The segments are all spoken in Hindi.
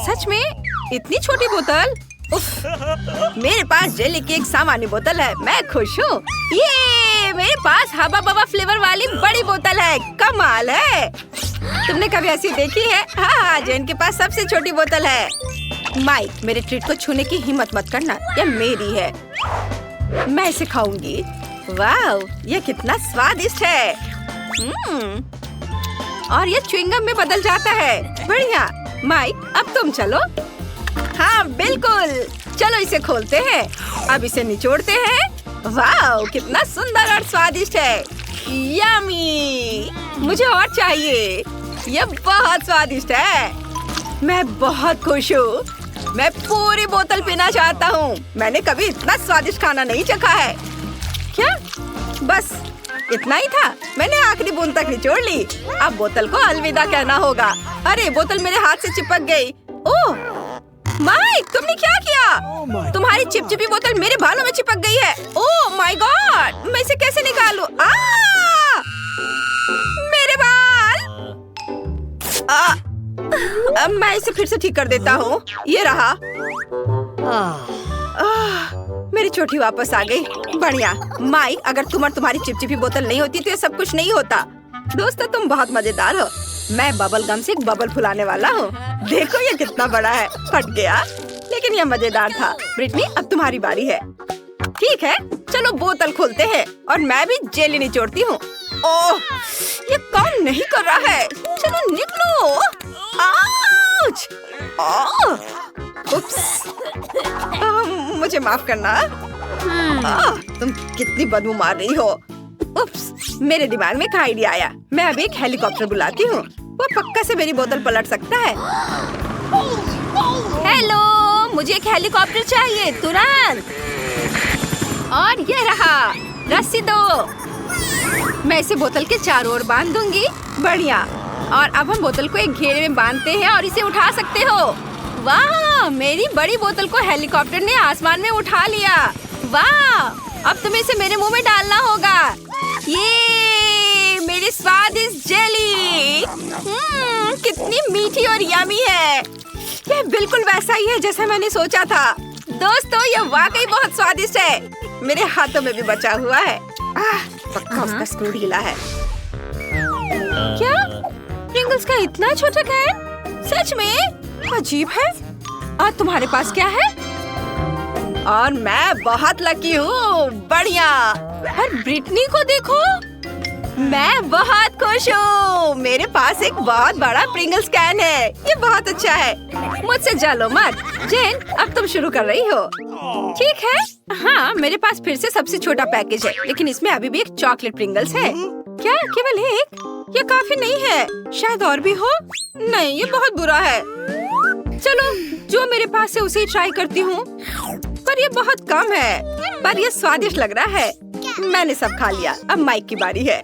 सच में इतनी छोटी बोतल? उफ, मेरे पास जेली की एक सामान्य बोतल है, मैं खुश हूँ। ये मेरे पास हबा बबा फ्लेवर वाली बड़ी बोतल है, कमाल है। तुमने कभी ऐसी देखी है? हाँ, जेन के पास सबसे छोटी बोतल है। माइक, मेरे ट्रीट को छूने की हिम्मत मत करना, यह मेरी है। मैं इसे खाऊंगी। वाह, यह कितना स्वादिष्ट है। और ये च्युइंगम में बदल जाता है। बढ़िया। माइक, अब तुम चलो। हाँ बिल्कुल, चलो इसे खोलते हैं। अब इसे निचोड़ते हैं। वाह, कितना सुंदर और स्वादिष्ट है। यम्मी, मुझे और चाहिए। यह बहुत स्वादिष्ट है। मैं बहुत खुश हूँ। मैं पूरी बोतल पीना चाहता हूँ। मैंने कभी इतना स्वादिष्ट खाना नहीं चखा है। क्या? बस इतना ही था? मैंने आखिरी बूंद तक निचोड़ ली। अब बोतल को अलविदा कहना होगा। अरे, बोतल मेरे हाथ से चिपक गई। ओह माइक, तुमने क्या किया? तुम्हारी चिपचिपी बोतल मेरे बालों में चिपक गई है। ओह माय गॉड, मैं इसे कैसे निकालूं? मेरे बाल! अब मैं इसे फिर से ठीक कर देता हूँ। ये रहा। मेरी चोटी वापस आ गई। बढ़िया। माइक, अगर तुम और तुम्हारी चिपचिपी बोतल नहीं होती तो ये सब कुछ नहीं होता। दोस्तों, तुम बहुत मजेदार हो। मैं बबल गम से एक बबल फुलाने वाला हूँ। देखो ये कितना बड़ा है। फट गया, लेकिन ये मजेदार था। ब्रिटनी, अब तुम्हारी बारी है। ठीक है, चलो बोतल खोलते हैं और मैं भी जेली निचोड़ती हूँ। ओह, ये काम नहीं कर रहा है। चलो निकलो। आउच! उप्स, मुझे माफ करना। तुम कितनी बदबू मार रही हो। उप्स, मेरे दिमाग में एक आइडिया आया। मैं अभी एक हेलीकॉप्टर बुलाती हूँ। वो पक्का से मेरी बोतल पलट सकता है। हेलो, मुझे एक हेलीकॉप्टर चाहिए तुरंत। और ये रहा, रस्सी दो। मैं इसे बोतल के चारों ओर बांध दूंगी। बढ़िया। और अब हम बोतल को एक घेरे में बांधते हैं और इसे उठा सकते हो। वाह, मेरी बड़ी बोतल को हेलीकॉप्टर ने आसमान में उठा लिया। वाह, अब तुम्हें इसे मेरे मुंह में डालना होगा। ये मेरी स्वादिष्ट जेली। कितनी मीठी और यमी है। यह बिल्कुल वैसा ही है जैसा मैंने सोचा था। दोस्तों, यह वाकई बहुत स्वादिष्ट है। मेरे हाथों में भी बचा हुआ है। पक्का उसका स्क्रू ढीला है। क्या? प्रिंगल्स का इतना छोटा कैन? सच में अजीब है। और तुम्हारे पास क्या है? और मैं बहुत लकी हूँ। बढ़िया। और ब्रिटनी को देखो, मैं बहुत खुश हूँ। मेरे पास एक बहुत बड़ा प्रिंगल्स कैन है। ये बहुत अच्छा है। मुझसे जलो मत। जेन, अब तुम शुरू कर रही हो। ठीक है। हाँ, मेरे पास फिर से सबसे छोटा पैकेज है, लेकिन इसमें अभी भी एक चॉकलेट प्रिंगल्स है। क्या केवल एक? ये काफी नहीं है। शायद और भी हो। नहीं, ये बहुत बुरा है। चलो, जो मेरे पास है उसे ही ट्राई करती हूँ। पर ये बहुत कम है। पर ये स्वादिष्ट लग रहा है। मैंने सब खा लिया। अब माइक की बारी है।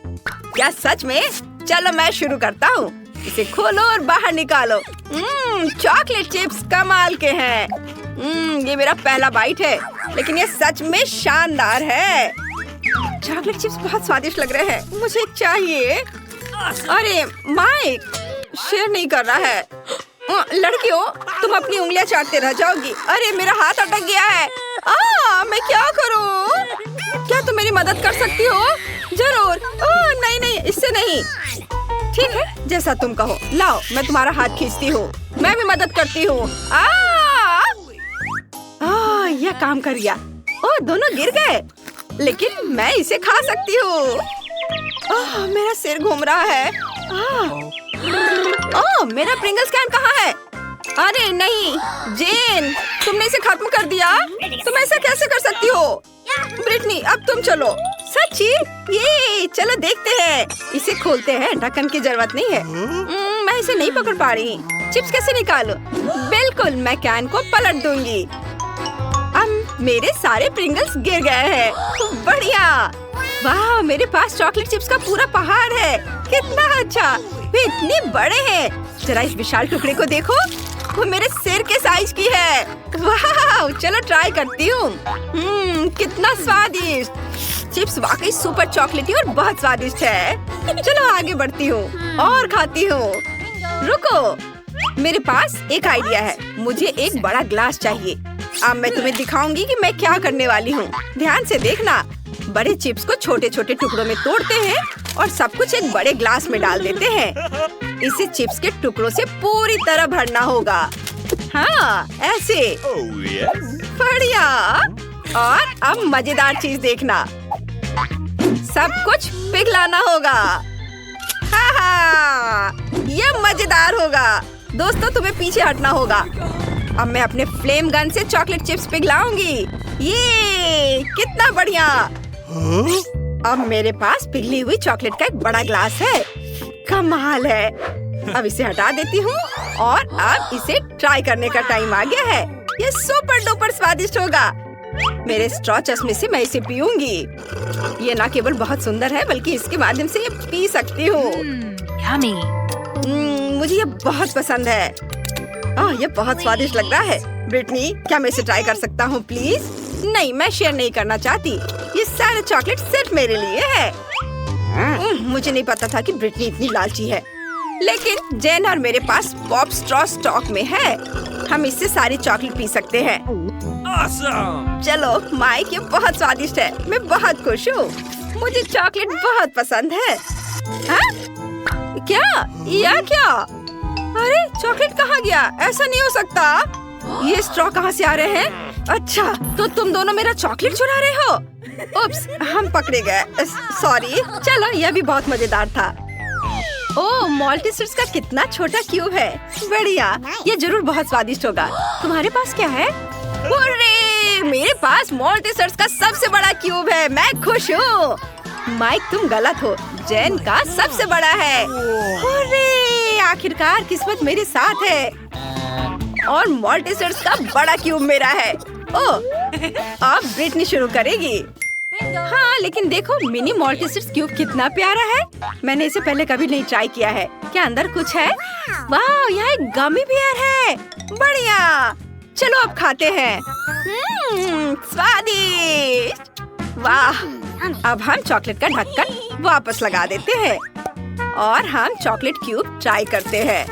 क्या सच में? चलो मैं शुरू करता हूँ। इसे खोलो और बाहर निकालो। चॉकलेट चिप्स कमाल के हैं। ये मेरा पहला बाइट है, लेकिन ये सच में शानदार है। चॉकलेट चिप्स बहुत स्वादिष्ट लग रहे हैं। मुझे चाहिए। अरे माइक, शेयर नहीं कर रहा है। लड़कियों, तुम अपनी उंगलियां चाटते रह जाओगी। अरे, मेरा हाथ अटक गया है। मैं क्या करूं? क्या तुम मेरी मदद कर सकती हो? जरूर। नहीं नहीं, इससे नहीं। ठीक है, जैसा तुम कहो। लाओ, मैं तुम्हारा हाथ खींचती हूँ। मैं भी मदद करती हूँ। यह काम कर गया। दोनों गिर गए, लेकिन मैं इसे खा सकती हूँ। मेरा सिर घूम रहा है। मेरा प्रिंगल्स कैन कहाँ है? अरे नहीं, जेन, तुमने इसे खत्म कर दिया। तुम ऐसा कैसे कर सकती हो? ब्रिटनी, अब तुम चलो। सच्ची? ये चलो देखते हैं। इसे खोलते हैं। ढक्कन की जरूरत नहीं है। मैं इसे नहीं पकड़ पा रही। चिप्स कैसे निकालूं? बिल्कुल, मैं कैन को पलट दूंगी। अब मेरे सारे प्रिंगल्स गिर गए हैं। बढ़िया। वाह, मेरे पास चॉकलेट चिप्स का पूरा पहाड़ है। कितना अच्छा। वे इतने बड़े हैं। जरा इस विशाल टुकड़े को देखो। वो मेरे सिर के साइज की है। वाह, चलो ट्राई करती हूँ। कितना स्वादिष्ट। चिप्स वाकई सुपर चॉकलेटी और बहुत स्वादिष्ट है। चलो आगे बढ़ती हूँ और खाती हूँ। रुको, मेरे पास एक आइडिया है। मुझे एक बड़ा ग्लास चाहिए। अब मैं तुम्हें दिखाऊंगी कि मैं क्या करने वाली हूँ। ध्यान से देखना। बड़े चिप्स को छोटे छोटे टुकड़ों में तोड़ते हैं और सब कुछ एक बड़े ग्लास में डाल देते हैं। इसे चिप्स के टुकड़ों से पूरी तरह भरना होगा। हाँ, ऐसे। बढ़िया। और अब मजेदार चीज देखना। सब कुछ पिघलाना होगा। ये मजेदार होगा। दोस्तों, तुम्हें पीछे हटना होगा। अब मैं अपने फ्लेम गन से चॉकलेट चिप्स पिघलाऊंगी। ये कितना बढ़िया। अब मेरे पास पिघली हुई चॉकलेट का एक बड़ा ग्लास है। कमाल है। अब इसे हटा देती हूँ और अब इसे ट्राई करने का टाइम आ गया है। ये सुपर डुपर स्वादिष्ट होगा। मेरे स्ट्रॉ चश्मे से मैं इसे पीऊंगी। ये न केवल बहुत सुंदर है बल्कि इसके माध्यम से ये पी सकती हूँ। मुझे ये बहुत पसंद है। ये बहुत स्वादिष्ट लग रहा है। ब्रिटनी, क्या मैं इसे ट्राई कर सकता हूँ प्लीज? नहीं, मैं शेयर नहीं करना चाहती। ये सारे चॉकलेट सिर्फ मेरे लिए है। मुझे नहीं पता था कि ब्रिटनी इतनी लालची है। लेकिन जेन और मेरे पास पॉप स्ट्रॉ स्टॉक में है। हम इससे सारी चॉकलेट पी सकते हैं। चलो माइक, ये बहुत स्वादिष्ट है। मैं बहुत खुश हूँ। मुझे चॉकलेट बहुत पसंद है। क्या? अरे चॉकलेट कहाँ गया? ऐसा नहीं हो सकता। ये स्ट्रॉ कहाँ से आ रहे हैं? अच्छा, तो तुम दोनों मेरा चॉकलेट चुरा रहे हो। उप्स, हम पकड़े गए। सॉरी। चलो, यह भी बहुत मजेदार था। ओह, मॉल्टीसर्स का कितना छोटा क्यूब है। बढ़िया। ये जरूर बहुत स्वादिष्ट होगा। तुम्हारे पास क्या है? मेरे पास मॉल्टीसर्स का सबसे बड़ा क्यूब है। मैं खुश हूँ। माइक, तुम गलत हो। जेन का सबसे बड़ा है। आखिरकार किस्मत मेरे साथ है और मॉल्टीसर्स का बड़ा क्यूब मेरा है। अब ब्रिटनी शुरू करेगी। हाँ, लेकिन देखो मिनी मॉल्टीसर्स क्यूब कितना प्यारा है। मैंने इसे पहले कभी नहीं ट्राई किया है। क्या अंदर कुछ है? वाह, यहाँ एक गमी बियर है। बढ़िया। चलो अब खाते हैं। स्वादिष्ट। वाह। अब हम चॉकलेट का ढक्कन वापस लगा देते हैं और हम चॉकलेट क्यूब ट्राई करते हैं।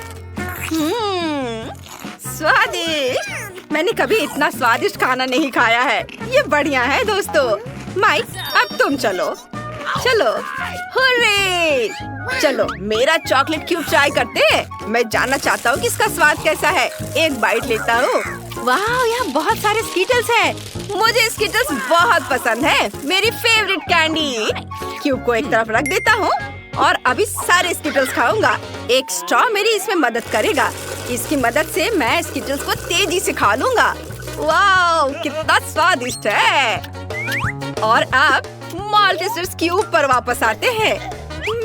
स्वादिष्ट। मैंने कभी इतना स्वादिष्ट खाना नहीं खाया है। ये बढ़िया है दोस्तों। माइक, अब तुम चलो। हुर्रे! चलो मेरा चॉकलेट क्यूब ट्राई करते हैं। मैं जानना चाहता हूँ कि इसका स्वाद कैसा है। एक बाइट लेता हूँ। वाह, यहाँ बहुत सारे स्कीटल्स हैं। मुझे स्कीटल्स बहुत पसंद है। मेरी फेवरेट कैंडी। क्यूब को एक तरफ रख देता हूँ और अभी सारे स्कीटल्स खाऊंगा। एक स्ट्रॉ मेरी इसमें मदद करेगा। इसकी मदद से मैं स्कीटल्स को तेजी से खा लूंगा। वाह, कितना स्वादिष्ट है। और अब मॉल्टीसर्स क्यूब पर वापस आते हैं।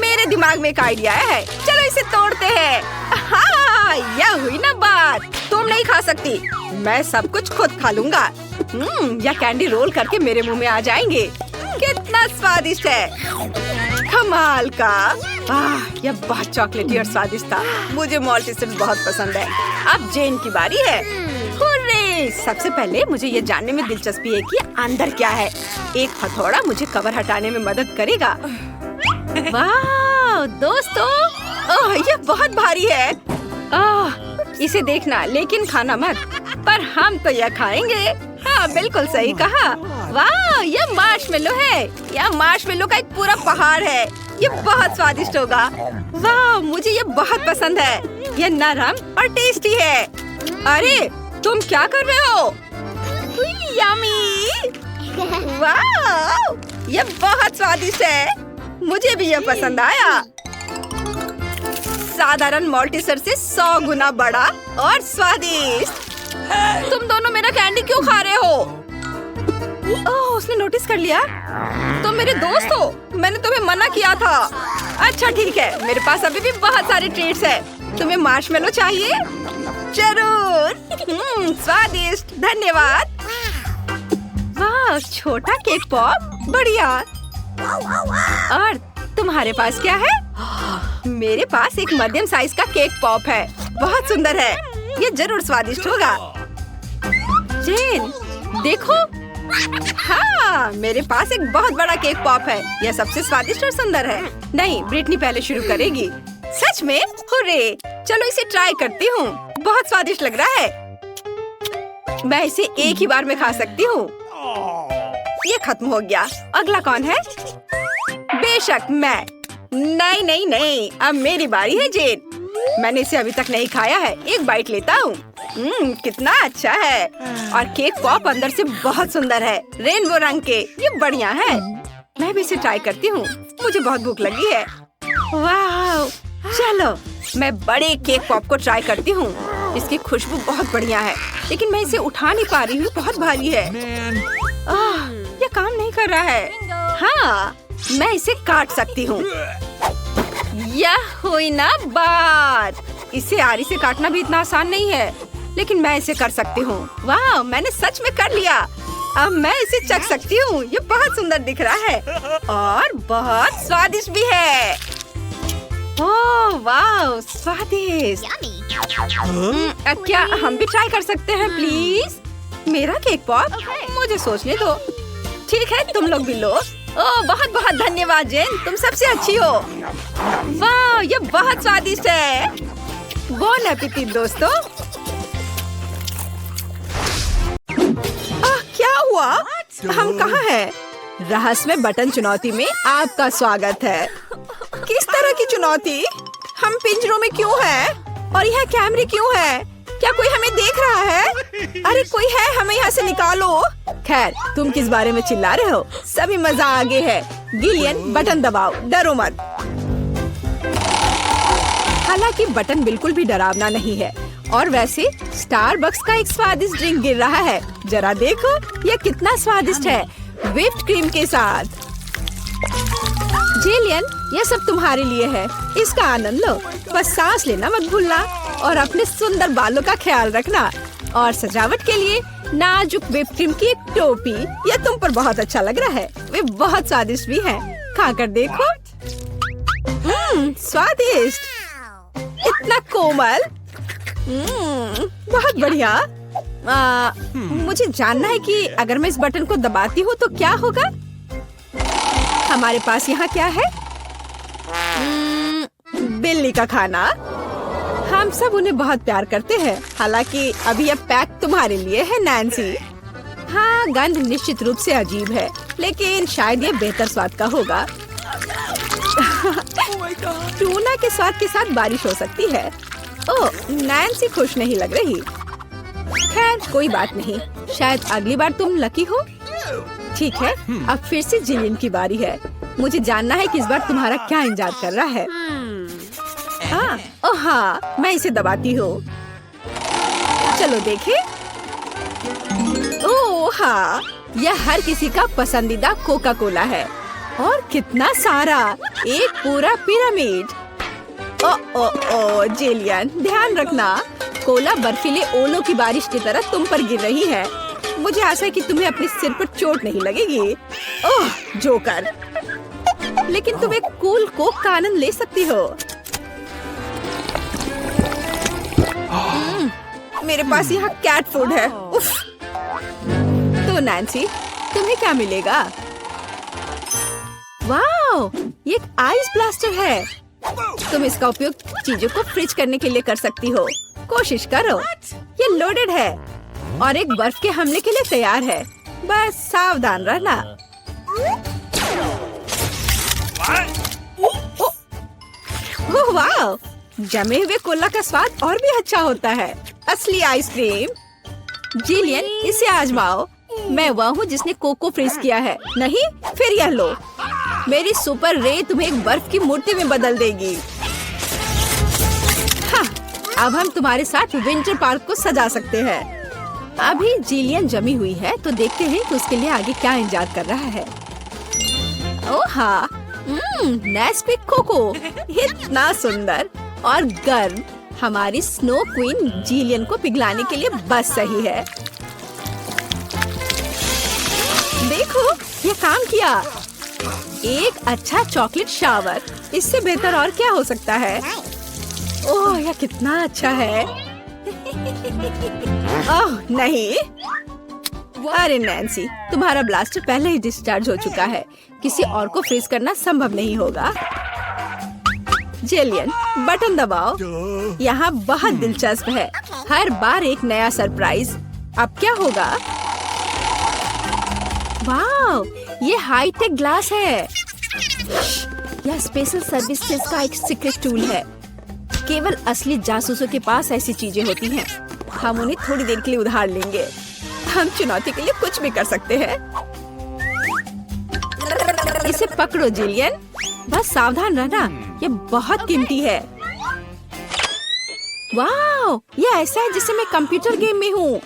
मेरे दिमाग में एक आइडिया है। चलो इसे तोड़ते हैं। हाँ, यह हुई ना बात। तुम नहीं खा सकती। मैं सब कुछ खुद खा लूंगा। यह कैंडी रोल करके मेरे मुंह में आ जाएंगे। कितना स्वादिष्ट है। कमाल का। यह बहुत चॉकलेटी और स्वादिष्ट था। मुझे मॉल्टीसर्स बहुत पसंद है। अब जेन की बारी है। हुर्रे! सबसे पहले मुझे ये जानने में दिलचस्पी है कि अंदर क्या है। एक हथौड़ा मुझे कवर हटाने में मदद करेगा। वाह दोस्तों, ये बहुत भारी है। इसे देखना लेकिन खाना मत। पर हम तो यह खाएंगे। हाँ, बिल्कुल सही कहा। वाह, यह मार्शमेलो है। यह मार्शमेलो का एक पूरा पहाड़ है। ये बहुत स्वादिष्ट होगा। वाह, मुझे ये बहुत पसंद है। यह नरम और टेस्टी है। अरे तुम क्या कर रहे हो? यम्मी। वाह, ये बहुत स्वादिष्ट है। मुझे भी यह पसंद आया। साधारण मॉल्टीसर से 100 गुना बड़ा और स्वादिष्ट। तुम दोनों मेरा कैंडी क्यों खा रहे हो? ओह, उसने नोटिस कर लिया। तुम मेरे दोस्त हो। मैंने तुम्हें मना किया था। अच्छा ठीक है, मेरे पास अभी भी बहुत सारे ट्रीट्स हैं। तुम्हें मार्शमेलो चाहिए? जरूर। स्वादिष्ट, धन्यवाद। वाह, छोटा केक पॉप। बढ़िया। और तुम्हारे पास क्या है? मेरे पास एक मध्यम साइज का केक पॉप है। बहुत सुंदर है। ये जरूर स्वादिष्ट होगा। जेन, देखो। हाँ, मेरे पास एक बहुत बड़ा केक पॉप है। यह सबसे स्वादिष्ट और सुंदर है। नहीं, ब्रिटनी पहले शुरू करेगी। सच में? हुर्रे! चलो इसे ट्राई करती हूँ। बहुत स्वादिष्ट लग रहा है। मैं इसे एक ही बार में खा सकती हूँ। ये खत्म हो गया। अगला कौन है? बेशक मैं। नहीं नहीं नहीं, अब मेरी बारी है जेन। मैंने इसे अभी तक नहीं खाया है। एक बाइट लेता हूँ। कितना अच्छा है। और केक पॉप अंदर से बहुत सुंदर है, रेनबो रंग के। ये बढ़िया है। मैं भी इसे ट्राई करती हूँ। मुझे बहुत भूख लगी है। वाह, चलो मैं बड़े केक पॉप को ट्राई करती हूँ। इसकी खुशबू बहुत बढ़िया है, लेकिन मैं इसे उठा नहीं पा रही हूँ। बहुत भारी है। ये काम नहीं कर रहा है। हाँ, मैं इसे काट सकती हूँ। यह हुई ना बात। इसे आरी से काटना भी इतना आसान नहीं है, लेकिन मैं इसे कर सकती हूँ। वाह, मैंने सच में कर लिया। अब मैं इसे चख सकती हूँ। ये बहुत सुंदर दिख रहा है और बहुत स्वादिष्ट भी है। ओह वाह, स्वादिष्ट। क्या हम भी ट्राई कर सकते हैं प्लीज? मेरा केक पॉप? मुझे सोचने दो। ठीक है, तुम लोग भी लो। ओह बहुत बहुत धन्यवाद जेन, तुम सबसे अच्छी हो। वाह, ये बहुत स्वादिष्ट है। बोन एपेटिट दोस्तों। क्या हुआ? हम कहाँ हैं? रहस्यमय बटन चुनौती में आपका स्वागत है। किस तरह की चुनौती? हम पिंजरों में क्यों हैं? और यह कैमरे क्यों है? क्या कोई हमें देख रहा है? अरे कोई है, हमें यहाँ से निकालो। खैर, तुम किस बारे में चिल्ला रहे हो? सभी मजा आगे है। गिलियन, बटन दबाओ, डरो मत। हालांकि बटन बिल्कुल भी डरावना नहीं है। और वैसे स्टारबक्स का एक स्वादिष्ट ड्रिंक गिर रहा है। जरा देखो, यह कितना स्वादिष्ट है, व्हिप्ड क्रीम के साथ। जिलियन, यह सब तुम्हारे लिए है। इसका आनंद लो। बस सांस लेना मत भूलना और अपने सुंदर बालों का ख्याल रखना। और सजावट के लिए नाजुक व्हिप्ड क्रीम की एक टोपी। यह तुम पर बहुत अच्छा लग रहा है। वे बहुत स्वादिष्ट भी हैं। खाकर देखो। स्वादिष्ट, इतना कोमल। बहुत बढ़िया। मुझे जानना है कि अगर मैं इस बटन को दबाती हूँ तो क्या होगा? हमारे पास यहाँ क्या है? बिल्ली का खाना। हम सब उन्हें बहुत प्यार करते हैं। हालांकि अभी यह पैक तुम्हारे लिए है नैन्सी। हाँ, गंध निश्चित रूप से अजीब है, लेकिन शायद ये बेहतर स्वाद का होगा। टूना के स्वाद के साथ बारिश हो सकती है। ओह, नैन्सी खुश नहीं लग रही। खैर, कोई बात नहीं। शायद अगली बार तुम लकी हो। ठीक है, अब फिर से जिलियन की बारी है। मुझे जानना है कि इस बार तुम्हारा क्या इंतजार कर रहा है। ओह हाँ, मैं इसे दबाती हूँ। चलो देखें। ओह हाँ, यह हर किसी का पसंदीदा कोका कोला है। और कितना सारा, एक पूरा पिरामिड। ओ जिलियन, ध्यान रखना। कोला बर्फीले ओलों की बारिश की तरह तुम पर गिर रही है। मुझे आशा है कि तुम्हें अपने सिर पर चोट नहीं लगेगी। ओह जोकर, लेकिन तुम एक कूल कोक का आनंद ले सकती हो। मेरे पास यहाँ कैट फूड है। उफ। तो नैन्सी, तुम्हें क्या मिलेगा? वाओ, ये एक आइस ब्लास्टर है। तुम इसका उपयोग चीजों को फ्रीज करने के लिए कर सकती हो। कोशिश करो। ये लोडेड है और एक बर्फ के हमले के लिए तैयार है। बस सावधान रहना। ओह वाह, जमे हुए कोला का स्वाद और भी अच्छा होता है। असली आइसक्रीम। जिलियन, इसे आजमाओ। मैं वह हूँ जिसने कोको फ्रीज किया है। नहीं, फिर यह लो। मेरी सुपर रे तुम्हें एक बर्फ की मूर्ति में बदल देगी। हाँ, अब हम तुम्हारे साथ विंटर पार्क को सजा सकते हैं। अभी जिलियन जमी हुई है, तो देखते हैं कि उसके लिए आगे क्या इंतजार कर रहा है। ओह हाँ, नेस्क्विक कोको, इतना सुंदर और गर्म। हमारी स्नो क्वीन जिलियन को पिघलाने के लिए बस सही है। देखो, ये काम किया। एक अच्छा चॉकलेट शावर, इससे बेहतर और क्या हो सकता है? ओह, यह कितना अच्छा है। ओह नहीं, अरे नैन्सी, तुम्हारा ब्लास्टर पहले ही डिस्चार्ज हो चुका है। किसी और को फ्रीज करना संभव नहीं होगा। जेलियन बटन दबाओ। यहाँ बहुत दिलचस्प है, हर बार एक नया सरप्राइज। अब क्या होगा? वाह, ये हाईटेक ग्लास है। यह स्पेशल सर्विसेज का एक सीक्रेट टूल है। केवल असली जासूसों के पास ऐसी चीजें होती हैं। हम उन्हें थोड़ी देर के लिए उधार लेंगे। हम चुनौती के लिए कुछ भी कर सकते हैं। इसे पकड़ो जेलियन, बस सावधान रहना, ये बहुत कीमती है। वाह, ये ऐसा है जैसे मैं कंप्यूटर गेम में हूँ।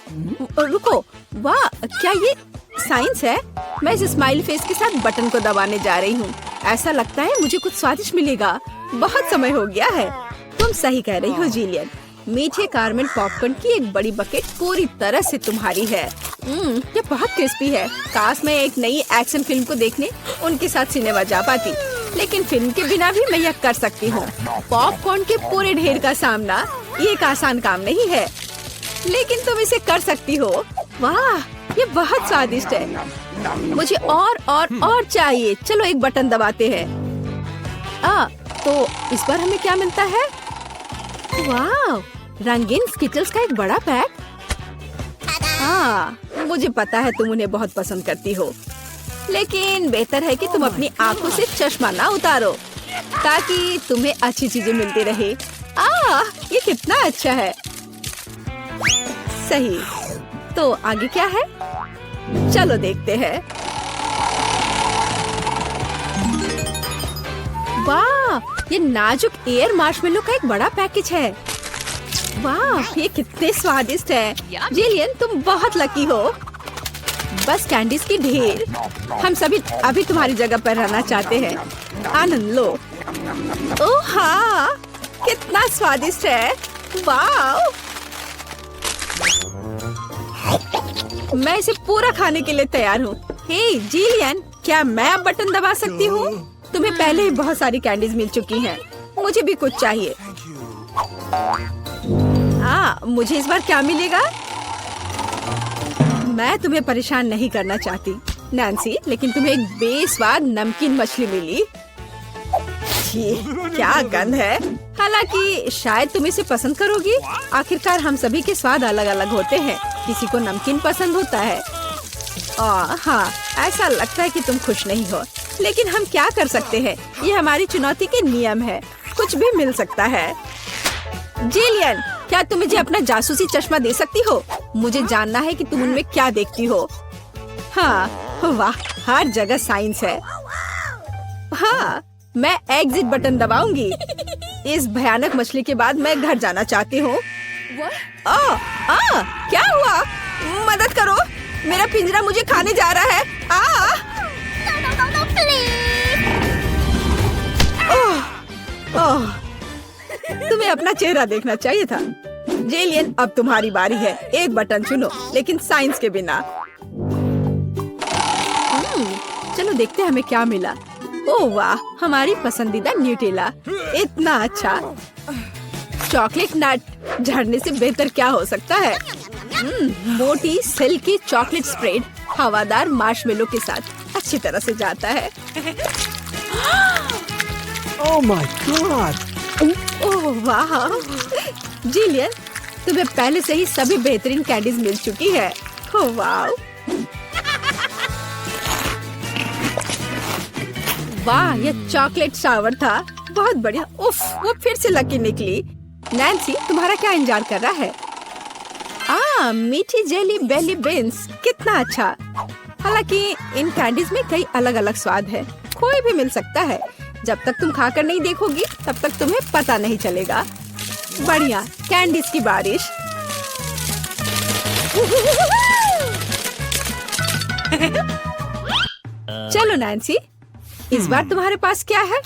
रुको, वाह, क्या ये साइंस है? मैं इस स्माइल फेस के साथ बटन को दबाने जा रही हूँ। ऐसा लगता है मुझे कुछ स्वादिष्ट मिलेगा। बहुत समय हो गया है। तुम सही कह रही हो जेलियन। मीठे कारमेल पॉपकॉर्न की एक बड़ी बकेट पूरी तरह से तुम्हारी है। ये बहुत क्रिस्पी है। काश मैं एक नई एक्शन फिल्म को देखने उनके साथ सिनेमा जा पाती, लेकिन फिल्म के बिना भी मैं यह कर सकती हूँ। पॉपकॉर्न के पूरे ढेर का सामना ये एक आसान काम नहीं है, लेकिन तुम इसे कर सकती हो। वाह, ये बहुत स्वादिष्ट है। मुझे और चाहिए। चलो एक बटन दबाते हैं। तो इस बार हमें क्या मिलता है? वाह, रंगीन स्किटल्स का एक बड़ा पैक। मुझे पता है तुम उन्हें बहुत पसंद करती हो, लेकिन बेहतर है कि तुम अपनी आंखों से चश्मा ना उतारो, ताकि तुम्हें अच्छी चीजें मिलती रहे। ये कितना अच्छा है। सही, तो आगे क्या है? चलो देखते हैं। वाह, ये नाजुक एयर मार्शमेलो का एक बड़ा पैकेज है। वाह, ये कितने स्वादिष्ट है। जेलियन, तुम बहुत लकी हो। बस कैंडीज की ढेर। हम सभी अभी तुम्हारी जगह पर रहना चाहते हैं। आनंद लो। ओह हाँ, कितना स्वादिष्ट है। वाह, मैं इसे पूरा खाने के लिए तैयार हूँ। हे जेलियन, क्या मैं अब बटन दबा सकती हूँ? तुम्हें पहले ही बहुत सारी कैंडीज मिल चुकी हैं। मुझे भी कुछ चाहिए। मुझे इस बार क्या मिलेगा? मैं तुम्हें परेशान नहीं करना चाहती नैन्सी, लेकिन तुम्हें एक बेस्वाद नमकीन मछली मिली। क्या गंध है। हालांकि शायद तुम इसे पसंद करोगी। आखिरकार हम सभी के स्वाद अलग अलग होते हैं। किसी को नमकीन पसंद होता है। हाँ, ऐसा लगता है कि तुम खुश नहीं हो, लेकिन हम क्या कर सकते हैं? ये हमारी चुनौती के नियम है। कुछ भी मिल सकता है। जेलियन, क्या तुम मुझे अपना जासूसी चश्मा दे सकती हो? मुझे जानना है कि तुम उनमें क्या देखती हो। हाँ, वाह, हर जगह साइंस है। हाँ, मैं एग्जिट बटन दबाऊंगी। इस भयानक मछली के बाद मैं घर जाना चाहती हूँ। क्या हुआ? मदद करो, मेरा पिंजरा मुझे खाने जा रहा है। तुम्हें अपना चेहरा देखना चाहिए था। जेलियन, अब तुम्हारी बारी है। एक बटन चुनो, लेकिन साइंस के बिना। चलो देखते हैं हमें क्या मिला। ओह वाह, हमारी पसंदीदा न्यूटेला। इतना अच्छा। चॉकलेट नट झड़ने से बेहतर क्या हो सकता है? मोटी सिल्की चॉकलेट स्प्रेड हवादार मार्शमेलो के साथ अच्छी तरह से जाता है। Oh my God! ओह वाह, जिलियन, तुम्हें पहले से ही सभी बेहतरीन कैंडीज मिल चुकी है। ओह वाह, वाह, ये चॉकलेट शावर था। बहुत बढ़िया। उफ, वो फिर से लकी निकली। नैन्सी, तुम्हारा क्या इंतजार कर रहा है? मीठी जेली बेली बीन्स, कितना अच्छा। हालांकि इन कैंडीज में कई अलग अलग स्वाद है। कोई भी मिल सकता है। जब तक तुम खाकर नहीं देखोगी, तब तक तुम्हें पता नहीं चलेगा। बढ़िया, कैंडीज की बारिश। चलो नैन्सी, इस बार तुम्हारे पास क्या है?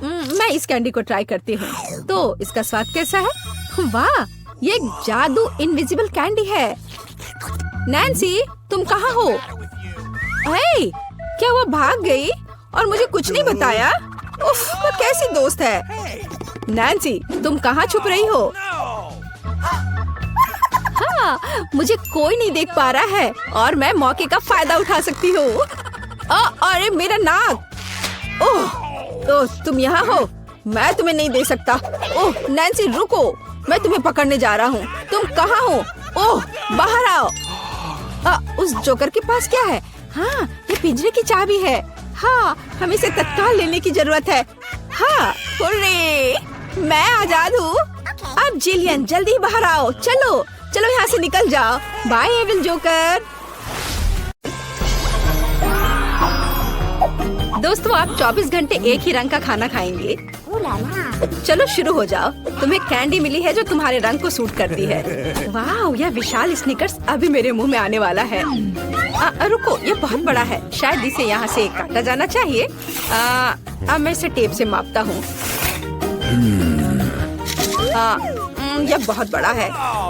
मैं इस कैंडी को ट्राई करती हूँ। तो इसका स्वाद कैसा है? वाह, ये एक जादू इनविजिबल कैंडी है। नैन्सी, तुम कहाँ हो? हे, क्या वो भाग गई और मुझे कुछ नहीं बताया? उफ, वो कैसी दोस्त है। नैन्सी, तुम कहाँ छुप रही हो? हाँ, मुझे कोई नहीं देख पा रहा है और मैं मौके का फायदा उठा सकती हूँ। अरे मेरा नाक। ओह, तो तुम यहाँ हो। मैं तुम्हें नहीं दे सकता। ओह नैन्सी रुको, मैं तुम्हें पकड़ने जा रहा हूँ। तुम कहाँ हो? ओह बाहर आओ। उस जोकर के पास क्या है? हाँ ये पिंजरे की चाबी है। हाँ हमें इसे तत्काल लेने की जरूरत है। हाँ हुर्रे, मैं आजाद हूँ। अब जिलियन जल्दी बाहर आओ। चलो चलो यहाँ से निकल जाओ। Bye evil joker. दोस्तों आप 24 घंटे एक ही रंग का खाना खाएंगे? चलो शुरू हो जाओ। तुम्हें कैंडी मिली है जो तुम्हारे रंग को सूट करती है। वाह यह विशाल स्निकर्स अभी मेरे मुंह में आने वाला है। रुको ये बहुत बड़ा है, शायद इसे यहाँ से काटा जाना चाहिए। अब मैं इसे टेप से मापता हूँ। यह बहुत बड़ा है।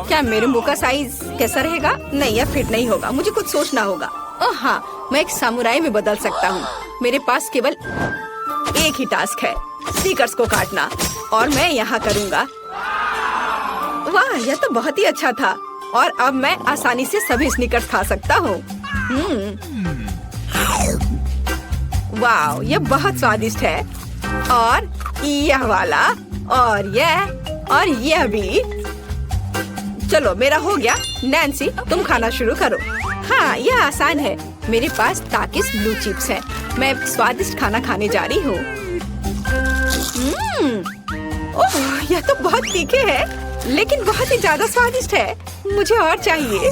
क्या मेरे मुंह का साइज कैसा रहेगा? नहीं यह फिट नहीं होगा, मुझे कुछ सोचना होगा। ओह हाँ मैं एक सामुराई में बदल सकता हूँ। मेरे पास केवल एक ही टास्क है, स्नीकर्स को काटना, और मैं यहाँ करूँगा। वाह यह तो बहुत ही अच्छा था, और अब मैं आसानी से सभी स्नीकर्स खा सकता हूँ। वाह यह बहुत स्वादिष्ट है। और यह वाला, और यह भी। चलो मेरा हो गया। नैन्सी तुम खाना शुरू करो। हाँ यह आसान है। मेरे पास ताकिस ब्लू चिप्स है। मैं स्वादिष्ट खाना खाने जा रही हूँ। ओह यह तो बहुत तीखे है, लेकिन बहुत ही ज्यादा स्वादिष्ट है। मुझे और चाहिए।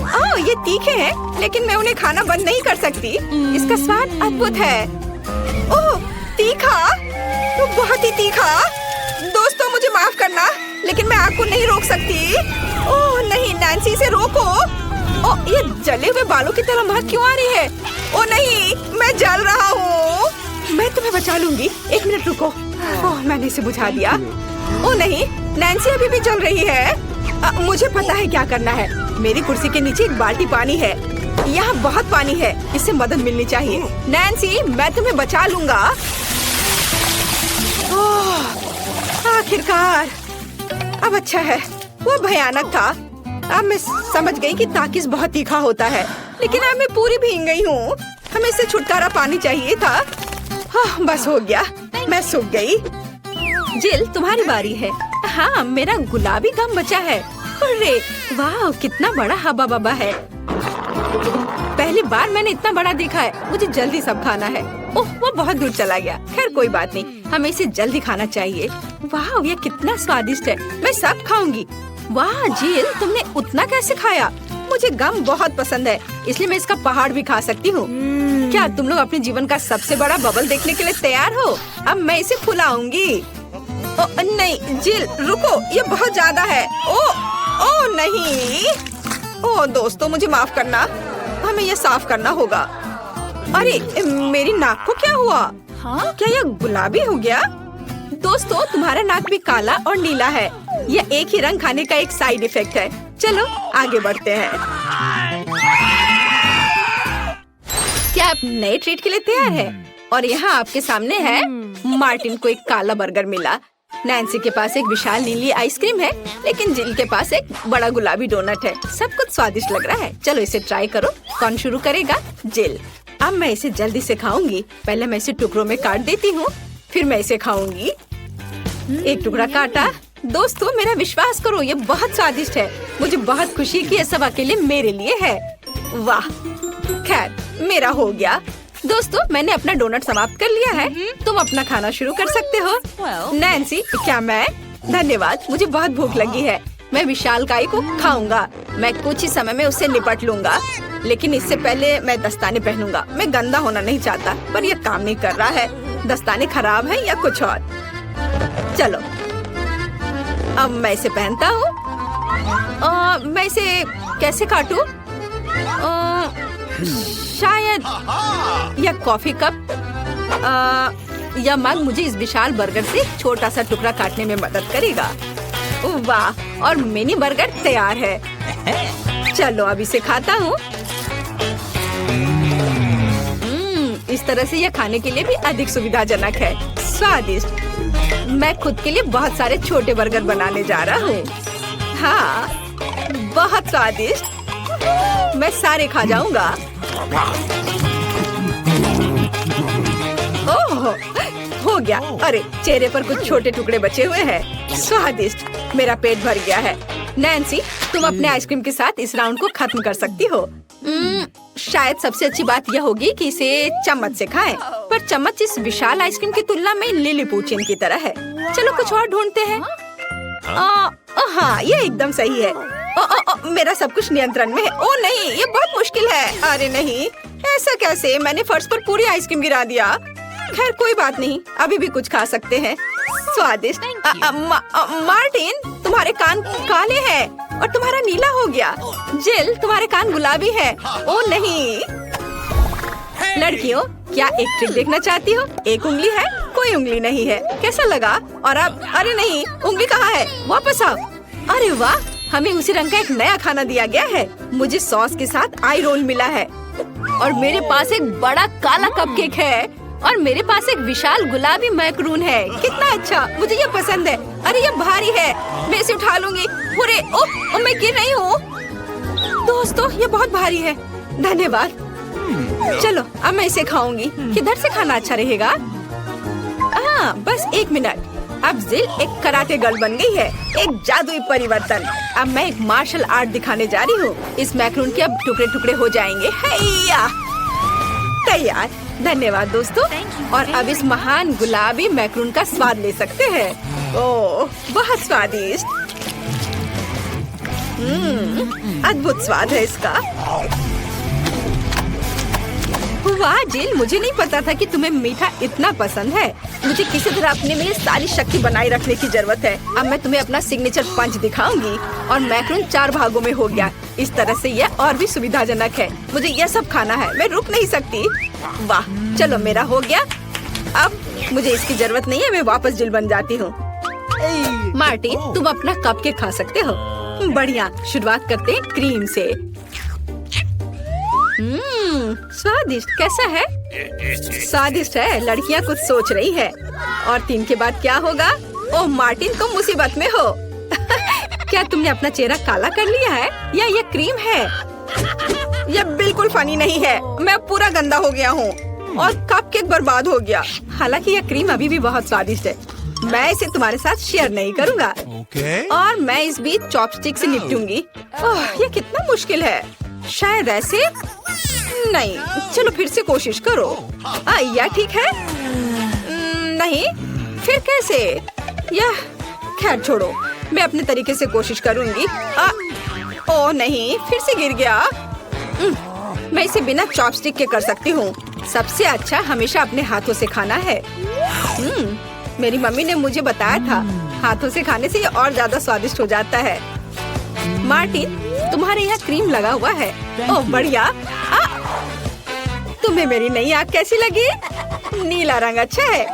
ओह ये तीखे हैं, लेकिन मैं उन्हें खाना बंद नहीं कर सकती। इसका स्वाद अद्भुत है। ओह तीखा, तो बहुत ही तीखा। दोस्तों मुझे माफ करना, लेकिन मैं आग को नहीं रोक सकती। ओह नहीं नैन्सी से रोको। ओह ये जले हुए बालों की तरह महक क्यों आ रही है? ओह नहीं मैं जल रहा हूँ। मैं तुम्हें बचा लूंगी, एक मिनट रुको। ओह मैंने इसे बुझा दिया। ओह नहीं नैन्सी अभी भी जल रही है। मुझे पता है क्या करना है। मेरी कुर्सी के नीचे एक बाल्टी पानी है। यहाँ बहुत पानी है, इससे मदद मिलनी चाहिए। नैन्सी मैं तुम्हें बचा लूंगा। आखिरकार अब अच्छा है। वो भयानक था। अब मैं समझ गई कि ताकिस बहुत तीखा होता है, लेकिन अब मैं पूरी भीग गई हूँ। हमें इससे छुटकारा पानी चाहिए था। हाँ, बस हो गया, मैं सूख गई। जिल तुम्हारी बारी है। हाँ मेरा गुलाबी गम बचा है। अरे वाह कितना बड़ा हब्बा बब्बा है। पहली बार मैंने इतना बड़ा देखा है। मुझे जल्दी सब खाना है। ओह वो बहुत दूर चला गया। खैर कोई बात नहीं, हमें इसे जल्दी खाना चाहिए। वाह ये कितना स्वादिष्ट है, मैं सब खाऊंगी। वाह जिल तुमने उतना कैसे खाया? मुझे गम बहुत पसंद है, इसलिए मैं इसका पहाड़ भी खा सकती हूँ। क्या तुम लोग अपने जीवन का सबसे बड़ा बबल देखने के लिए तैयार हो? अब मैं इसे फुलाऊंगी। नहीं जिल रुको, ये बहुत ज्यादा है। ओ नहीं। ओ दोस्तों मुझे माफ करना, हमें ये साफ करना होगा। अरे मेरी नाक को क्या हुआ? हाँ? क्या यह गुलाबी हो गया? दोस्तों तुम्हारा नाक भी काला और नीला है। यह एक ही रंग खाने का एक साइड इफेक्ट है। चलो आगे बढ़ते हैं। क्या आप नए ट्रीट के लिए तैयार हैं? और यहाँ आपके सामने है। मार्टिन को एक काला बर्गर मिला। नैन्सी के पास एक विशाल नीली आइसक्रीम है, लेकिन जिल के पास एक बड़ा गुलाबी डोनट है। सब कुछ स्वादिष्ट लग रहा है। चलो इसे ट्राई करो। कौन शुरू करेगा? जिल। अब मैं इसे जल्दी से खाऊंगी। पहले मैं इसे टुकड़ों में काट देती हूँ, फिर मैं इसे खाऊंगी। एक टुकड़ा काटा। दोस्तों मेरा विश्वास करो, ये बहुत स्वादिष्ट है। मुझे बहुत खुशी कि ये सब अकेले मेरे लिए है। वाह, खैर मेरा हो गया। दोस्तों मैंने अपना डोनट समाप्त कर लिया है। तुम अपना खाना शुरू कर सकते हो। नैन्सी, क्या मैं? धन्यवाद, मुझे बहुत भूख लगी है। मैं विशालकाय को खाऊंगा। मैं कुछ ही समय में उससे निपट लूंगा, लेकिन इससे पहले मैं दस्ताने पहनूंगा। मैं गंदा होना नहीं चाहता, पर यह काम नहीं कर रहा है। दस्ताने खराब हैं या कुछ और। चलो अब मैं इसे पहनता हूँ। मैं इसे कैसे काटूं? शायद यह कॉफी कप या मग मुझे इस विशाल बर्गर से छोटा सा टुकड़ा काटने में मदद करेगा। वाह, और मिनी बर्गर तैयार है। चलो अब इसे खाता हूँ। इस तरह से यह खाने के लिए भी अधिक सुविधाजनक है। स्वादिष्ट। मैं खुद के लिए बहुत सारे छोटे बर्गर बनाने जा रहा हूँ। हाँ, बहुत स्वादिष्ट। मैं सारे खा जाऊंगा। ओह, हो गया। अरे चेहरे पर कुछ छोटे टुकड़े बचे हुए हैं। स्वादिष्ट, मेरा पेट भर गया है। नैन्सी, तुम अपने आइसक्रीम के साथ इस राउंड को खत्म कर सकती हो। शायद सबसे अच्छी बात यह होगी कि इसे चम्मच से खाएं। पर चम्मच इस विशाल आइसक्रीम की तुलना में लिलीपुचिन की तरह है। चलो कुछ और ढूंढते हैं। हाँ, ये एकदम सही है। मेरा सब कुछ नियंत्रण में है। ओ नहीं, ये बहुत मुश्किल है। अरे नहीं, ऐसा कैसे? मैंने फर्श पर पूरी आइसक्रीम गिरा दिया। खैर कोई बात नहीं, अभी भी कुछ खा सकते हैं। स्वादिष्ट। मार्टिन, तुम्हारे कान काले हैं और तुम्हारा नीला हो गया। जिल, तुम्हारे कान गुलाबी है। ओ नहीं। लड़कियों, क्या एक ट्रिक देखना चाहती हो? एक उंगली है, कोई उंगली नहीं है। कैसा लगा? और अब अरे नहीं, उंगली कहाँ है? वापस आओ। अरे वाह, हमें उसी रंग का एक नया खाना दिया गया है। मुझे सॉस के साथ आई रोल मिला है और मेरे पास एक बड़ा काला कपकेक है और मेरे पास एक विशाल गुलाबी मैक्रून है। कितना अच्छा, मुझे ये पसंद है। अरे ये भारी है, मैं इसे उठा लूंगी। पूरे ओह, मैं गिर रही हूँ। दोस्तों, ये बहुत भारी है। धन्यवाद। चलो अब मैं इसे खाऊंगी। किधर से खाना अच्छा रहेगा? हाँ, बस एक मिनट। अब जिल एक कराटे गर्ल बन गई है। एक जादुई परिवर्तन। अब मैं एक मार्शल आर्ट दिखाने जा रही हूँ। इस मैक्रून के अब टुकड़े टुकड़े हो जाएंगे। हैया, तैयार। धन्यवाद दोस्तों। और अब इस महान गुलाबी मैक्रून का स्वाद ले सकते हैं। ओह, बहुत स्वादिष्ट। अद्भुत स्वाद है इसका। वाह जिल, मुझे नहीं पता था कि तुम्हें मीठा इतना पसंद है। मुझे किसी तरह अपने में सारी शक्ति बनाए रखने की जरूरत है। अब मैं तुम्हें अपना सिग्नेचर पंच दिखाऊंगी। और मैक्रून 4 भागों में हो गया। इस तरह से यह और भी सुविधाजनक है। मुझे यह सब खाना है, मैं रुक नहीं सकती। वाह, चलो मेरा हो गया। अब मुझे इसकी जरूरत नहीं है, मैं वापस जिल बन जाती हूँ। मार्टिन, तुम अपना कपकेक खा सकते हो। बढ़िया, शुरुआत करते हैं क्रीम से। स्वादिष्ट। कैसा है? स्वादिष्ट है। लड़कियाँ कुछ सोच रही है। और 3 के बाद क्या होगा? ओह मार्टिन, तुम मुसीबत में हो। क्या तुमने अपना चेहरा काला कर लिया है या ये क्रीम है? यह बिल्कुल फनी नहीं है। मैं पूरा गंदा हो गया हूँ और कपकेक बर्बाद हो गया। हालांकि यह क्रीम अभी भी बहुत स्वादिष्ट है। मैं इसे तुम्हारे साथ शेयर नहीं करूँगा। और मैं इस बीच चॉपस्टिक से निपटूंगी। ओह, ये कितना मुश्किल है। शायद ऐसे नहीं। चलो फिर से कोशिश करो। यह ठीक है? नहीं, फिर कैसे? यह खैर छोड़ो, मैं अपने तरीके से कोशिश करूंगी। ओह नहीं, फिर से गिर गया। मैं इसे बिना चॉपस्टिक के कर सकती हूँ। सबसे अच्छा हमेशा अपने हाथों से खाना है। मेरी मम्मी ने मुझे बताया था, हाथों से खाने से ये और ज्यादा स्वादिष्ट हो जाता है। मार्टिन, तुम्हारे यहाँ क्रीम लगा हुआ है। ओह बढ़िया। तुम्हें मेरी नई आँख कैसी लगी? नीला रंग अच्छा है।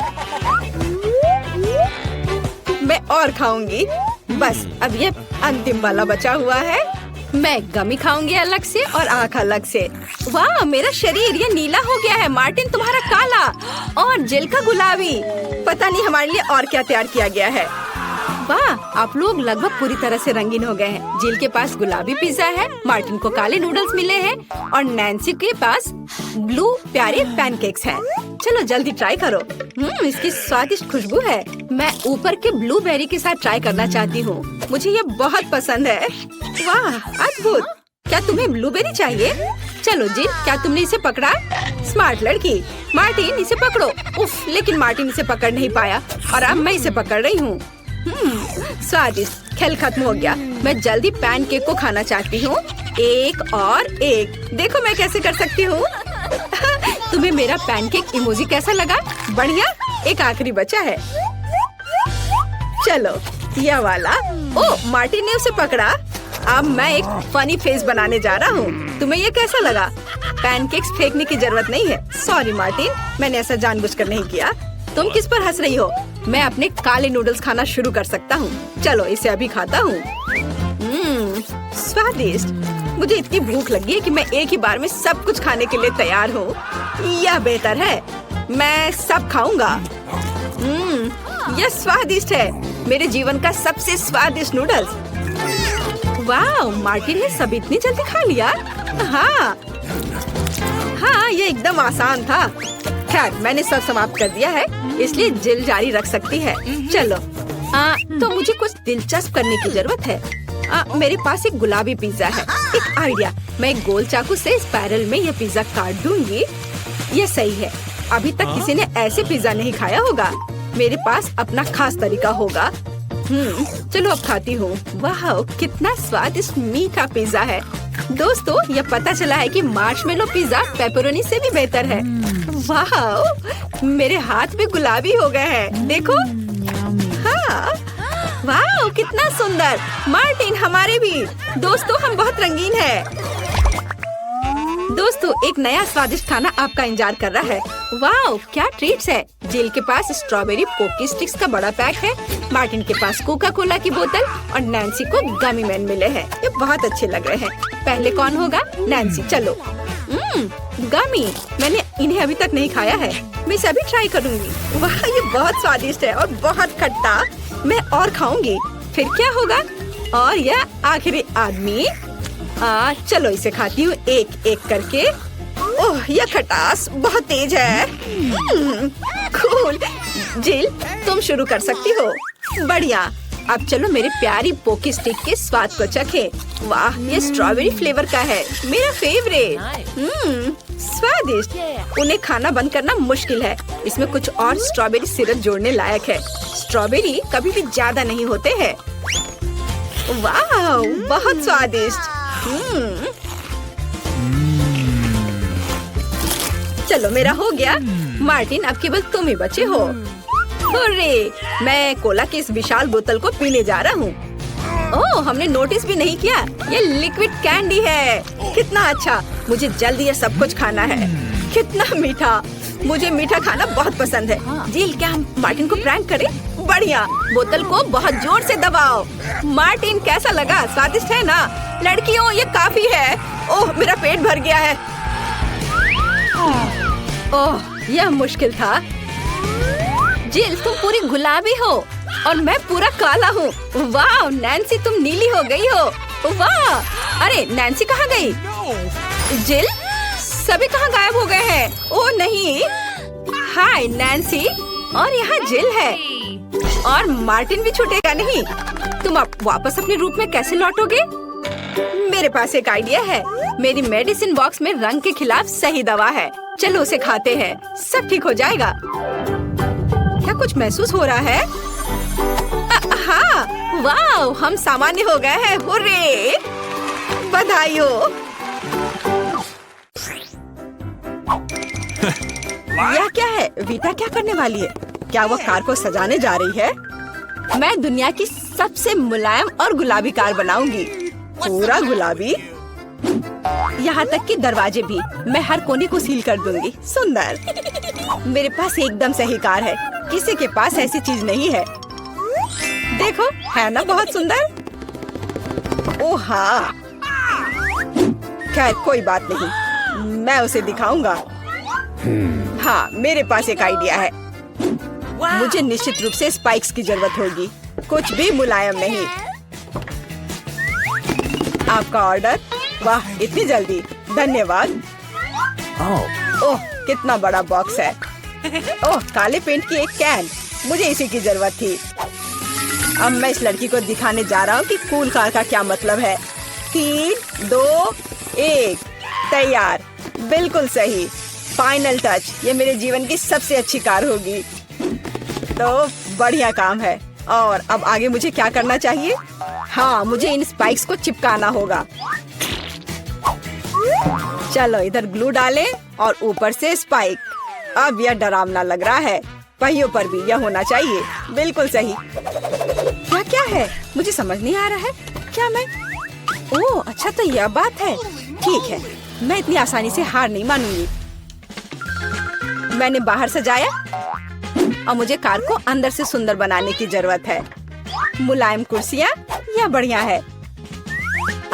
मैं और खाऊंगी। बस अब ये अंतिम वाला बचा हुआ है। मैं गमी खाऊंगी अलग से और आँख अलग से। वाह, मेरा शरीर ये नीला हो गया है। मार्टिन, तुम्हारा काला और जिल का गुलाबी। पता नहीं हमारे लिए और क्या तैयार किया गया है। वाह, आप लोग लगभग पूरी तरह से रंगीन हो गए हैं। जिल के पास गुलाबी पिज्जा है, मार्टिन को काले नूडल्स मिले हैं और नैन्सी के पास ब्लू प्यारे पैनकेक्स हैं। चलो जल्दी ट्राई करो। इसकी स्वादिष्ट खुशबू है। मैं ऊपर के ब्लूबेरी के साथ ट्राई करना चाहती हूँ। मुझे ये बहुत पसंद है। वाह, अद्भुत। क्या तुम्हें ब्लूबेरी चाहिए? चलो जिल, क्या तुमने इसे पकड़ा? स्मार्ट लड़की। मार्टिन, इसे पकड़ो। उफ, लेकिन मार्टिन इसे पकड़ नहीं पाया और अब मैं इसे पकड़ रही हूँ। स्वादिष्ट। खेल खत्म हो गया। मैं जल्दी पैनकेक को खाना चाहती हूँ। एक और एक। देखो मैं कैसे कर सकती हूँ। तुम्हें मेरा पैनकेक इमोजी कैसा लगा? बढ़िया। एक आखिरी बचा है। चलो यह वाला। ओह, मार्टिन ने उसे पकड़ा। अब मैं एक फनी फेस बनाने जा रहा हूँ। तुम्हें ये कैसा लगा? पैनकेक्स फेंकने की जरूरत नहीं है। सॉरी मार्टिन, मैंने ऐसा जानबूझकर नहीं किया। तुम किस पर हंस रही हो? मैं अपने काले नूडल्स खाना शुरू कर सकता हूँ। चलो इसे अभी खाता हूँ। स्वादिष्ट। मुझे इतनी भूख लगी है कि मैं एक ही बार में सब कुछ खाने के लिए तैयार हूँ। यह बेहतर है, मैं सब खाऊंगा। यह स्वादिष्ट है। मेरे जीवन का सबसे स्वादिष्ट नूडल्स। वाह, मार्टिन ने सब इतनी जल्दी खा लिया। हाँ, ये एकदम आसान था। खैर मैंने सब समाप्त कर दिया है, इसलिए जिल जारी रख सकती है। चलो तो मुझे कुछ दिलचस्प करने की जरूरत है। मेरे पास एक गुलाबी पिज्जा है। एक आइडिया, मैं एक गोल चाकू से स्पाइरल में यह पिज्जा काट दूंगी। ये सही है, अभी तक किसी ने ऐसे पिज्जा नहीं खाया होगा। मेरे पास अपना खास तरीका होगा। चलो अब खाती हूँ। वाह कितना स्वादिष्ट मीठा पिज्जा है। दोस्तों यह पता चला है कि मार्शमेलो पिज्जा पेपरोनी से भी बेहतर है। वाह मेरे हाथ भी गुलाबी हो गए हैं, देखो। हाँ वाह कितना सुंदर। मार्टिन हमारे भी। दोस्तों हम बहुत रंगीन हैं। दोस्तों एक नया स्वादिष्ट खाना आपका इंतजार कर रहा है। वाह क्या ट्रीट्स है। जिल के पास स्ट्रॉबेरी पोकी स्टिक्स का बड़ा पैक है। मार्टिन के पास कोका कोला की बोतल और नैन्सी को गमी मैन मिले हैं। ये बहुत अच्छे लग रहे हैं। पहले कौन होगा? नैन्सी। चलो गमी, मैंने इन्हें अभी तक नहीं खाया है। मैं इसे अभी ट्राई करूंगी। वाह ये बहुत स्वादिष्ट है और बहुत खट्टा। मैं और खाऊंगी। फिर क्या होगा? और यह आखिरी आदमी। चलो इसे खाती हूँ एक एक करके। ओह यह खटास बहुत तेज है। कूल। जिल तुम शुरू कर सकती हो। बढ़िया। अब चलो मेरे प्यारी पोकी स्टिक के स्वाद को चखें। वाह ये स्ट्रॉबेरी फ्लेवर का है, मेरा फेवरेट। स्वादिष्ट। उन्हें खाना बंद करना मुश्किल है। इसमें कुछ और स्ट्रॉबेरी सिरप जोड़ने लायक है। स्ट्रॉबेरी कभी भी ज्यादा नहीं होते हैं। वाह बहुत स्वादिष्ट। चलो मेरा हो गया। मार्टिन अब केवल तुम ही बचे हो। अरे मैं कोला की इस विशाल बोतल को पीने जा रहा हूँ। ओह हमने नोटिस भी नहीं किया। ये लिक्विड कैंडी है। कितना अच्छा। मुझे जल्दी ये सब कुछ खाना है। कितना मीठा। मुझे मीठा खाना बहुत पसंद है। जिल क्या हम मार्टिन को प्रैंक करें? बढ़िया। बोतल को बहुत जोर से दबाओ। मार्टिन कैसा लगा? स्वादिष्ट है ना? लड़कियों ये काफी है। ओह मेरा पेट भर गया है। ओह यह मुश्किल था। जिल तुम पूरी गुलाबी हो और मैं पूरा काला हूँ। वाह नैन्सी तुम नीली हो गई हो। वाह अरे नैन्सी कहाँ गई? जिल सभी कहाँ गायब हो गए हैं? ओह नहीं। हाय नैन्सी। और यहाँ जिल है और मार्टिन भी छूटेगा नहीं। तुम अब वापस अपने रूप में कैसे लौटोगे? मेरे पास एक आइडिया है। मेरी मेडिसिन बॉक्स में रंग के खिलाफ सही दवा है। चलो उसे खाते हैं, सब ठीक हो जाएगा। क्या कुछ महसूस हो रहा है? हाँ वाह हम सामान्य हो गए हैं। हुर्रे बधाई हो। यह क्या है? वीटा क्या करने वाली है? क्या वो कार को सजाने जा रही है? मैं दुनिया की सबसे मुलायम और गुलाबी कार बनाऊंगी। पूरा गुलाबी, यहाँ तक कि दरवाजे भी। मैं हर कोने को सील कर दूंगी। सुंदर। मेरे पास एकदम सही कार है। किसी के पास ऐसी चीज नहीं है। देखो है ना बहुत सुंदर। ओह हाँ खैर कोई बात नहीं, मैं उसे दिखाऊंगा। हाँ मेरे पास एक आइडिया है। मुझे निश्चित रूप से स्पाइक्स की जरूरत होगी। कुछ भी मुलायम नहीं। आपका ऑर्डर। वाह इतनी जल्दी, धन्यवाद। ओह कितना बड़ा बॉक्स है। ओह काले पेंट की एक कैन, मुझे इसी की जरूरत थी। अब मैं इस लड़की को दिखाने जा रहा हूँ कि कूल कार का क्या मतलब है। 3, 2, 1 तैयार। बिल्कुल सही। Final touch. ये मेरे जीवन की सबसे अच्छी कार होगी। तो बढ़िया काम है। और अब आगे मुझे क्या करना चाहिए? हाँ मुझे इन स्पाइक्स को चिपकाना होगा। चलो इधर ग्लू डालें और ऊपर से स्पाइक। अब यह डरावना लग रहा है। पहियों पर भी यह होना चाहिए। बिल्कुल सही। क्या क्या है? मुझे समझ नहीं आ रहा है। क्या मैं? ओह अच्छा तो यह बात है। ठीक है मैं इतनी आसानी से हार नहीं मानूंगी। मैंने बाहर सजाया और मुझे कार को अंदर से सुंदर बनाने की जरूरत है। मुलायम कुर्सियाँ, यह बढ़िया है।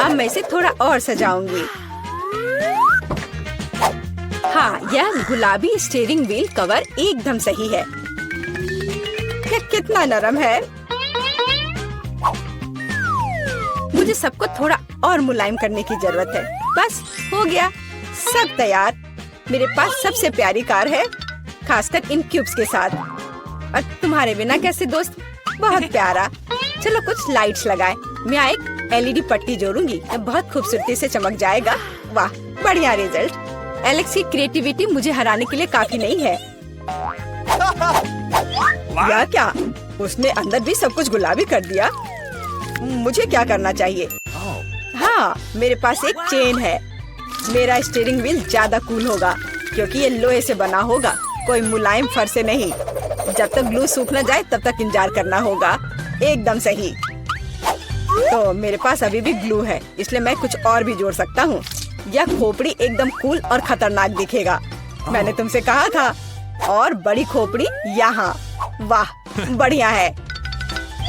अब मैं इसे थोड़ा और सजाऊंगी। हाँ यह गुलाबी स्टीयरिंग व्हील कवर एकदम सही है। यह कितना नरम है। मुझे सबको थोड़ा और मुलायम करने की जरूरत है। बस हो गया, सब तैयार। मेरे पास सबसे प्यारी कार है। खासकर इन क्यूब्स के साथ। और तुम्हारे बिना कैसे दोस्त, बहुत प्यारा। चलो कुछ लाइट्स लगाए। मैं यहाँ एक LED पट्टी जोड़ूंगी, बहुत खूबसूरती से चमक जाएगा। वाह, बढ़िया रिजल्ट। एलेक्स की क्रिएटिविटी मुझे हराने के लिए काफी नहीं है। या क्या, उसने अंदर भी सब कुछ गुलाबी कर दिया। मुझे क्या करना चाहिए? हाँ, मेरे पास एक चेन है। मेरा स्टीयरिंग व्हील ज्यादा कूल होगा क्योंकि ये लोहे से बना होगा, कोई मुलायम फर से नहीं। जब तक ग्लू सूख न जाए तब तक इंतजार करना होगा। एकदम सही। तो मेरे पास अभी भी ग्लू है, इसलिए मैं कुछ और भी जोड़ सकता हूँ। यह खोपड़ी एकदम कूल और खतरनाक दिखेगा। मैंने तुमसे कहा था। और बड़ी खोपड़ी यहाँ। वाह, बढ़िया है।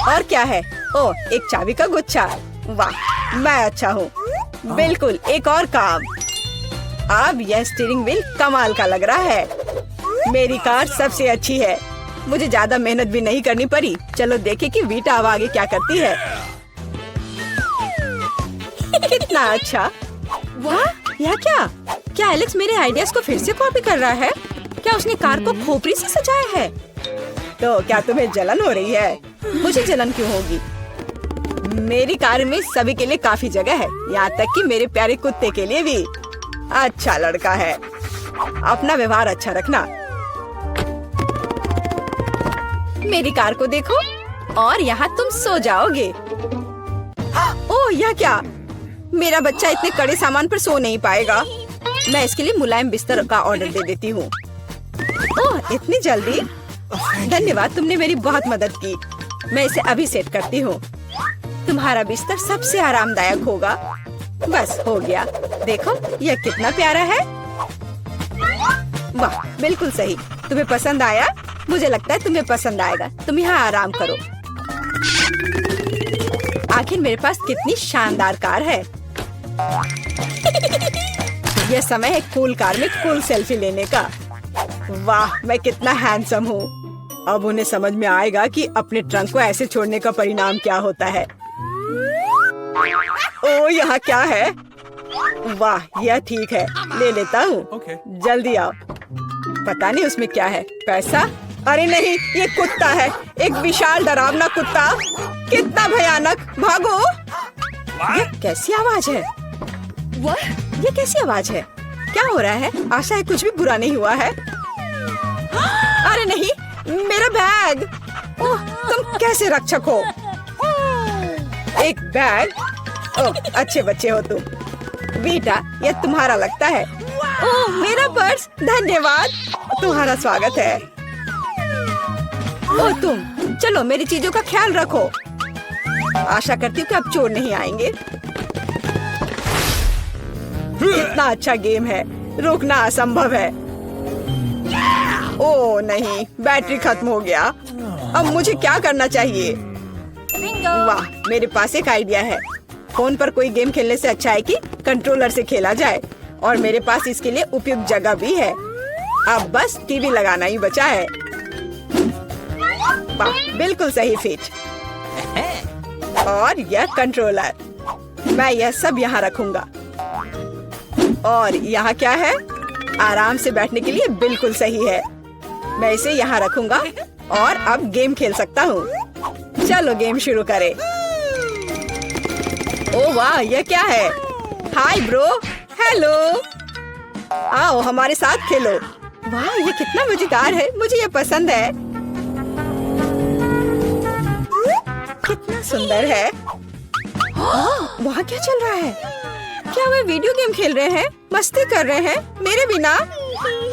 और क्या है? ओह, एक चाबी का गुच्छा। वाह, मैं अच्छा हूँ। बिल्कुल, एक और काम। अब यह स्टीयरिंग व्हील कमाल का लग रहा है। मेरी कार सबसे अच्छी है। मुझे ज्यादा मेहनत भी नहीं करनी पड़ी। चलो देखें कि वीटा अब आगे क्या करती है। कितना अच्छा। वाह, यह क्या एलेक्स मेरे आइडियाज को फिर से कॉपी कर रहा है? क्या उसने कार को खोपड़ी से सजाया है? तो क्या तुम्हें जलन हो रही है? मुझे जलन क्यों होगी? मेरी कार में सभी के लिए काफी जगह है, यहाँ तक कि मेरे प्यारे कुत्ते के लिए भी। अच्छा लड़का है। अपना व्यवहार अच्छा रखना। मेरी कार को देखो, और यहाँ तुम सो जाओगे। ओह, यह क्या? मेरा बच्चा इतने कड़े सामान पर सो नहीं पाएगा। मैं इसके लिए मुलायम बिस्तर का ऑर्डर दे देती हूँ। ओह, इतनी जल्दी? धन्यवाद, तुमने मेरी बहुत मदद की। मैं इसे अभी सेट करती हूँ। तुम्हारा बिस्तर सबसे आरामदायक होगा। बस हो गया। देखो, यह कितना प्यारा है। वाह, बिल्कुल सही। तुम्हें पसंद आया? मुझे लगता है तुम्हें पसंद आएगा। तुम यहाँ आराम करो। आखिर मेरे पास कितनी शानदार कार है। यह समय है कूल कार में कूल सेल्फी लेने का। वाह, मैं कितना हैंडसम हूँ। अब उन्हें समझ में आएगा कि अपने ट्रंक को ऐसे छोड़ने का परिणाम क्या होता है। ओह, यहाँ क्या है? वाह, यह ठीक है, ले लेता हूँ। जल्दी आओ। पता नहीं उसमें क्या है। पैसा? अरे नहीं, ये कुत्ता है। एक विशाल डरावना कुत्ता। कितना भयानक। भागो। ये कैसी आवाज है? ये कैसी आवाज है? क्या हो रहा है? आशा है कुछ भी बुरा नहीं हुआ है। अरे नहीं, मेरा बैग। ओह, तुम कैसे रक्षक हो? एक बैग? ओह, अच्छे बच्चे हो तुम। वीटा, यह तुम्हारा लगता है। ओह, मेरा पर्स। धन्यवाद, तुम्हारा स्वागत है। ओह, तुम चलो, मेरी चीजों का ख्याल रखो। आशा करती हूँ कि अब चोर नहीं आएंगे। कितना अच्छा गेम है, रोकना असंभव है। ओह नहीं, बैटरी खत्म हो गया। अब मुझे क्या करना चाहिए? वाह, मेरे पास एक आइडिया है। फोन पर कोई गेम खेलने से अच्छा है कि कंट्रोलर से खेला जाए, और मेरे पास इसके लिए उपयुक्त जगह भी है। अब बस टीवी लगाना ही बचा है। वाह, बिल्कुल सही फिट। और यह कंट्रोलर, मैं यह सब यहाँ रखूंगा। और यहाँ क्या है? आराम से बैठने के लिए बिल्कुल सही है। मैं इसे यहाँ रखूंगा और अब गेम खेल सकता हूँ। चलो गेम शुरू करें। ओह वाह, यह क्या है? Hi bro. हेलो, आओ हमारे साथ खेलो। वाह, ये कितना मजेदार है। मुझे ये पसंद है। कितना सुंदर है। वहाँ क्या चल रहा है? क्या वे वीडियो गेम खेल रहे हैं? मस्ती कर रहे हैं मेरे बिना?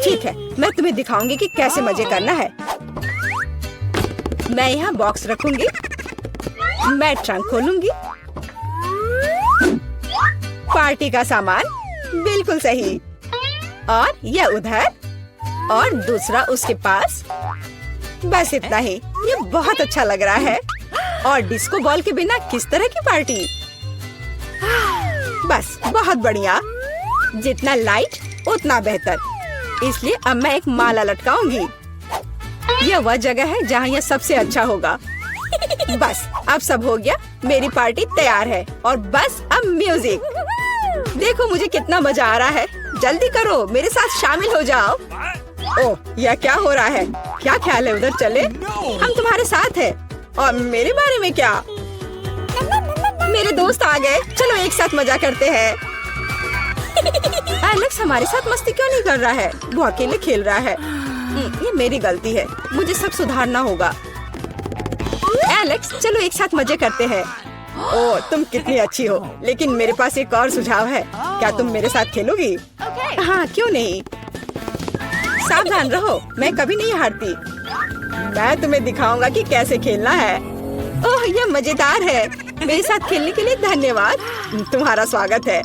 ठीक है, मैं तुम्हें दिखाऊंगी कि कैसे मजे करना है। मैं यहाँ बॉक्स रखूंगी। मैं ट्रंक खोलूंगी। पार्टी का सामान, बिल्कुल सही। और यह उधर, और दूसरा उसके पास। बस इतना ही। ये बहुत अच्छा लग रहा है। और डिस्को बॉल के बिना किस तरह की पार्टी? बस, बहुत बढ़िया। जितना लाइट उतना बेहतर। इसलिए अब मैं एक माला लटकाऊंगी। यह वह जगह है जहाँ यह सबसे अच्छा होगा। बस, अब सब हो गया। मेरी पार्टी तैयार है। और बस अब म्यूजिक। देखो मुझे कितना मजा आ रहा है। जल्दी करो, मेरे साथ शामिल हो जाओ। ओह, यह क्या हो रहा है? क्या ख्याल है उधर चले? हम तुम्हारे साथ हैं। और मेरे बारे में क्या? मेरे दोस्त आ गए, चलो एक साथ मजा करते हैं। एलेक्स हमारे साथ मस्ती क्यों नहीं कर रहा है? वो अकेले खेल रहा है। ये मेरी गलती है, मुझे सब सुधारना होगा। एलेक्स चलो एक साथ मजे करते हैं। ओह, तुम कितनी अच्छी हो, लेकिन मेरे पास एक और सुझाव है। क्या तुम मेरे साथ खेलोगी? हाँ, क्यों नहीं। सावधान रहो, मैं कभी नहीं हारती। मैं तुम्हें दिखाऊंगा कि कैसे खेलना है। ओह, यह मजेदार है। मेरे साथ खेलने के लिए धन्यवाद। तुम्हारा स्वागत है।